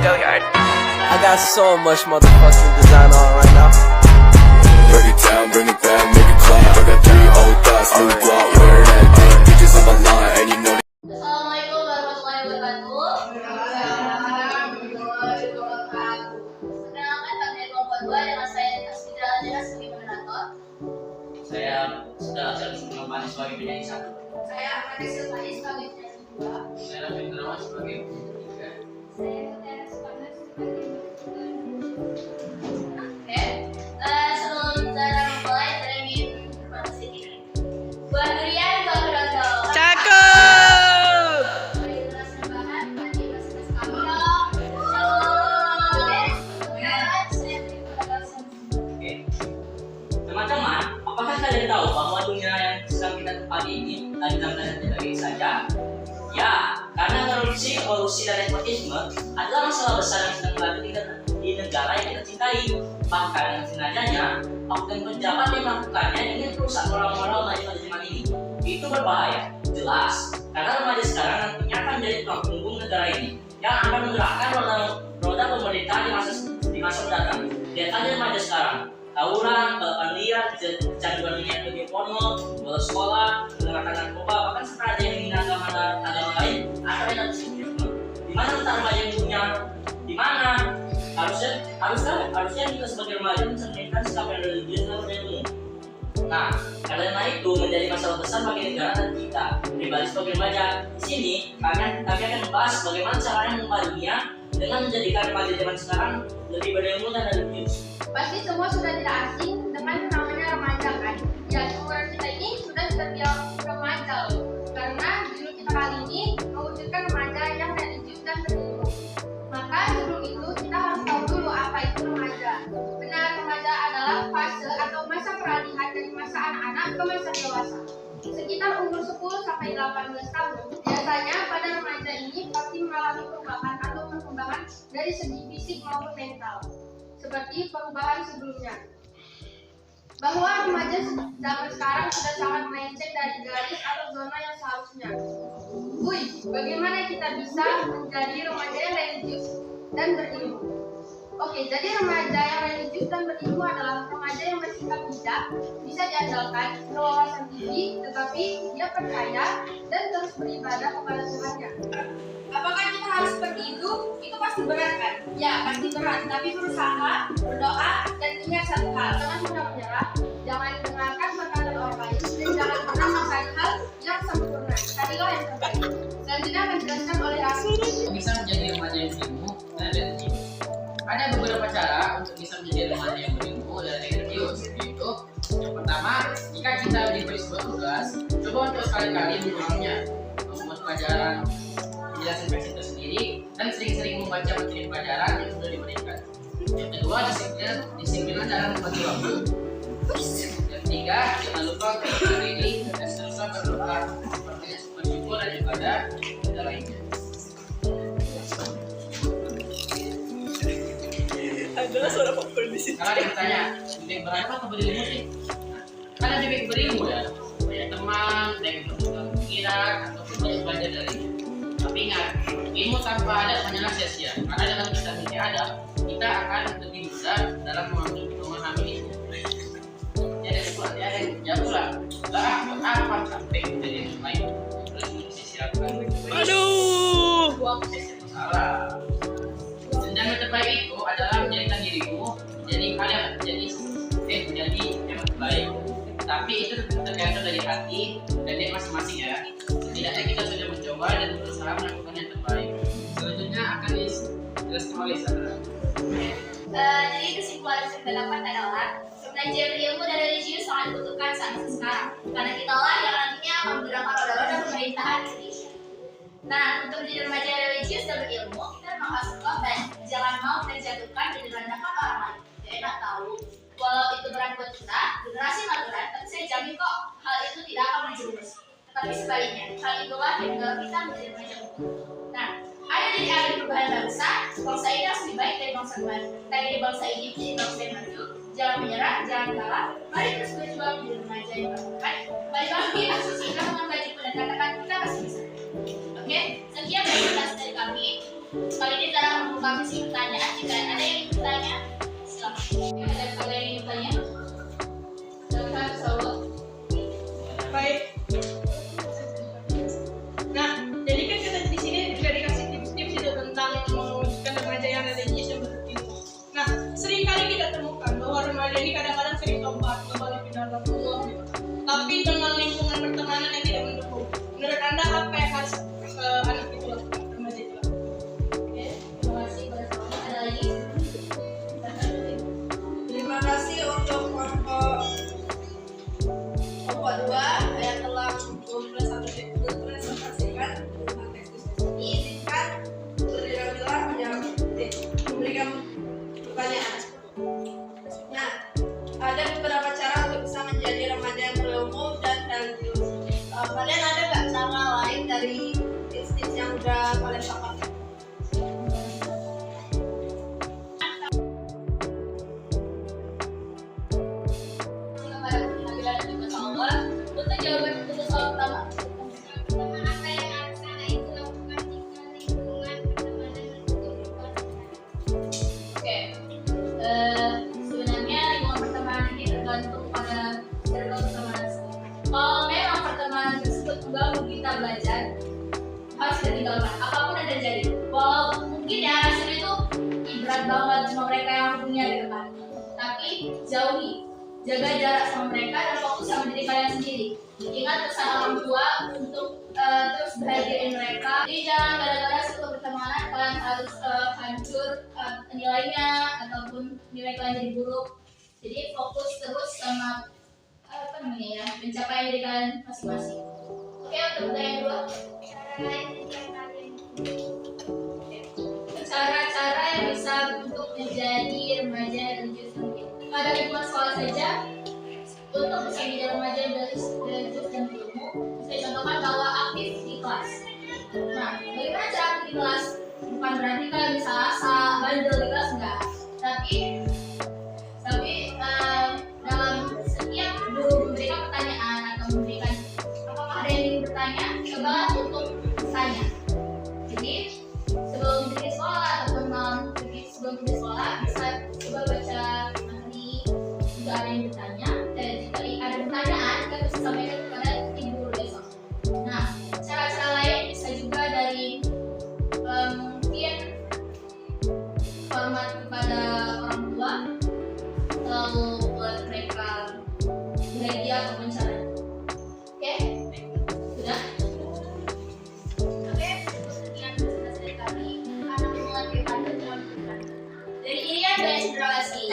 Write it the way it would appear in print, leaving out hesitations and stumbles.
I got so much motherfucking design on right now. Break it down, bring it back, make it clap. I got 3 old thoughts, new block, where that thing. Bitches on my line, and you know. Assalamualaikum warahmatullahi wabarakatuh. Perkenalkan kami kelompok 2 dengan saya Asmira Lajana sebagai moderator. Saya sudah sebelum Panis sebagai penyanyi 1. Saya Ahmad Silvani sebagai penyanyi 2. Saya Raffi Derawan sebagai penyanyi 3. Saya Teres Panas sebagai penyanyi 2. Oke, sebelum kita mulai, saya ingin berbagi sedikit. Buah durian, buah berondong. Cakep! Bagi terasa bahan, bagi terasa kami dong. Shalom. Saya beri penjelasan. Oke. Teman-teman, apakah kalian tahu bahwa dunia yang sedang kita tempati ini dalam tanda tidak baik saja? Ya, karena korupsi dan nepotisme adalah masalah besar yang sedang berlaku di negara yang kita cintai. Bahkan dengan sengajanya, oknum pejabat yang melakukannya ingin merusak moral-moral maju pada zaman ini. Itu berbahaya, jelas. Karena remaja sekarang nantinya akan menjadi tulang punggung negara ini yang akan menggerakkan roda pemerintahan di masa mendatang. Lihat aja remaja sekarang, tawuran, balapan liar, kecanduan minyak bagi porno, bolos sekolah, menggunakan narkoba, bahkan sampai ada yang menghina agama lain, atau yang harus dihukum. Di mana letak remaja yang punya? Di mana? Harusnya kita sebagai remaja mencerminkan sikap yang religius dan berilmu. Nah, karena itu menjadi masalah besar bagi negara dan kita. Pribadi sebagai remaja di sini, kami akan membahas bagaimana caranya mengubah dunia dengan menjadikan remaja zaman sekarang lebih berilmu dan religius. Pasti semua sudah tidak asing dengan namanya remaja kan? Ya, seumuran kita ini sudah terbilang remaja loh. Karena judul kita kali ini mewujudkan remaja yang religius dan berilmu. Maka sebelum itu kita harus tahu dulu apa itu remaja. Benar, remaja adalah fase atau masa peralihan dari masa anak-anak ke masa dewasa. Sekitar umur 10 sampai 18 tahun. Biasanya pada remaja ini pasti mengalami perubahan atau perkembangan dari segi fisik maupun mental. Seperti perubahan sebelumnya, bahwa remaja zaman sekarang sudah sangat melenceng dari garis atau zona yang seharusnya. Bagaimana kita bisa menjadi remaja yang religius dan berilmu? Oke, jadi remaja yang religius dan berilmu adalah remaja yang bersikap bijak, bisa diandalkan, berwawasan tinggi, tetapi dia percaya dan terus beribadah kepada Tuhannya. Apakah kita harus seperti itu? Itu pasti berat kan? Ya, pasti berat. Tapi berusaha, berdoa, dan ingat satu hal. Jangan mudah menyerah, jangan dengarkan perkataan orang lain, dan jangan pernah mencari hal yang sempurna. Carilah yang terbaik. Selanjutnya akan dijelaskan oleh Raffi. Bisa menjadi remaja yang berilmu dan religius. Ada beberapa cara untuk bisa menjadi remaja yang berilmu dan religius. Yaitu, yang pertama, jika kita diberi sebuah tugas, coba untuk sekali-kali mengulanginya, membuat pelajaran penjelasan versi tersendiri, dan sering-sering membaca materi pelajaran yang sudah diberikan. Yang kedua, disiplinan dalam membagi waktu. Yang ketiga, jangan lupa untuk diri dan seterusnya berdoa, bersyukur dan ibadah dan lainnya. Adalah suara popper di sini. Kalau ada yang bertanya, lebih berilmu atau berilmu sih? Kan ada lebih berilmu ya, banyak teman, banyak bertukar pikiran, ataupun banyak belajar darinya. Tapi ingat, ilmu tanpa adab hanyalah sia-sia. Karena dengan kita memiliki adab, kita akan lebih mudah dalam memahami ilmu. Jadi seperti ada yang jawab pula, buat apa sampai menjadi ilmu lain? Terus disiapkan. Aduh! Salah. Dan yang terbaik itu adalah menjadikan dirimu menjadi hal yang menjadi yang terbaik. Tapi itu tergantung dari hati dan dari masing-masing ya. Setidaknya kita sudah mencoba dan berusaha melakukan yang terbaik. Selanjutnya akan dijelaskan oleh Sandra. Jadi kesimpulan yang saya dapat adalah remaja berilmu dan religius sangat dibutuhkan saat sekarang. Karena kita lah yang nantinya akan menggerakkan roda-roda pemerintahan Indonesia. Nah, untuk menjadi remaja religius dan berilmu, kita memang harus kuat dan jangan mau terjatuhkan dan direndahkan orang lain. Jadi enak tahu, walau itu berat buat kita, generasi natural, tapi saya jamin kok hal itu tidak akan menjerumus. Tapi sebaliknya, hal itulah yang mendorong kita menjadi remaja unggul. Nah, ada jadi agen perubahan bangsa ini harus lebih baik dari bangsa luar. Dari bangsa ini menjadi bangsa yang maju, jangan menyerah, jangan kalah. Mari terus berjuang menjadi remaja yang berbakat. Balik lagi, langsung segera dengan bajuku dan katakan kita pasti bisa. Oke, sekian dari kami. Kali ini cara membuka kami sih pertanyaan. Jika ada yang bertanya, silakan. Ada yang bertanya? Silakan, Saul. Baik. Nah, jadi kan kita di sini juga dikasih tips-tips itu tentang mewujudkan remaja yang religius yang berilmu. Nah, seringkali kita temukan bahwa remaja ini kadang-kadang sering tobat, kembali ke dalam Allah, gitu. Tapi dengan lingkungan pertemanan yang tidak mendukung. Menurut Anda apa yang harus anak itu lakukan, remaja itu lakukan? Oke, terima kasih pada Saul. Ada lagi? Terima kasih untuk kelompok 2 yang telah mempresentasikan tentang teks diskusi. Izinkan terlebih-dahulu memberikan pertanyaan. Nah, ada beberapa cara untuk bisa menjadi remaja yang berilmu dan religius. Kalian ada nggak cara lain dari tips-tips yang udah kalian pakai? Kepada pengadilan dan juga Allah untuk jawaban untuk soal pertama. Apa yang harus anak itu lakukan jika lingkungan pertemanan mendukung? Oke, sebenarnya lingkungan pertemanan ini tergantung pada circle pertemanan. Kalau memang pertemanan tersebut mengganggu kita belajar, harus kita tinggalkan. Apapun yang terjadi, walaupun mungkin ya rasanya itu berat banget sama mereka yang punya di depan, tapi jauhi. Jaga jarak sama mereka dan fokus sama diri kalian sendiri. Ingat pesan orang tua untuk terus bahagiain mereka. Jadi jangan gara-gara suatu pertemanan kalian harus hancur nilainya ataupun nilai kalian jadi buruk. Jadi fokus terus sama pencapaian diri kalian masing-masing. Oke, untuk pertanyaan kedua. Cara-cara yang bisa untuk menjadi remaja religius mungkin. Pada lingkungan sekolah saja, untuk bisa menjadi remaja religius dan berilmu, saya contohkan bahwa aktif di kelas. Nah, bagaimana cara aktif di kelas? Bukan berarti kalian bisa asal bandel di kelas, enggak. Tapi dalam setiap guru memberikan pertanyaan atau memberikan apakah ada yang ingin bertanya, coba untuk tanya. Jadi sebelum pergi sekolah ataupun malam sebelum pergi sekolah bisa coba baca materi. Jika ada yang bertanya, jika ada pertanyaan kita bisa sampaikan kepada ibu guru besok. Nah, cara-cara lain bisa juga dari mungkin hormat kepada orang tua, lalu buat mereka bahagia ataupun cara. Oke, sudah. Oke, sekian presentasi dari kami. Anak mengerti pada dalam Dari Irian dan Cendrawasih.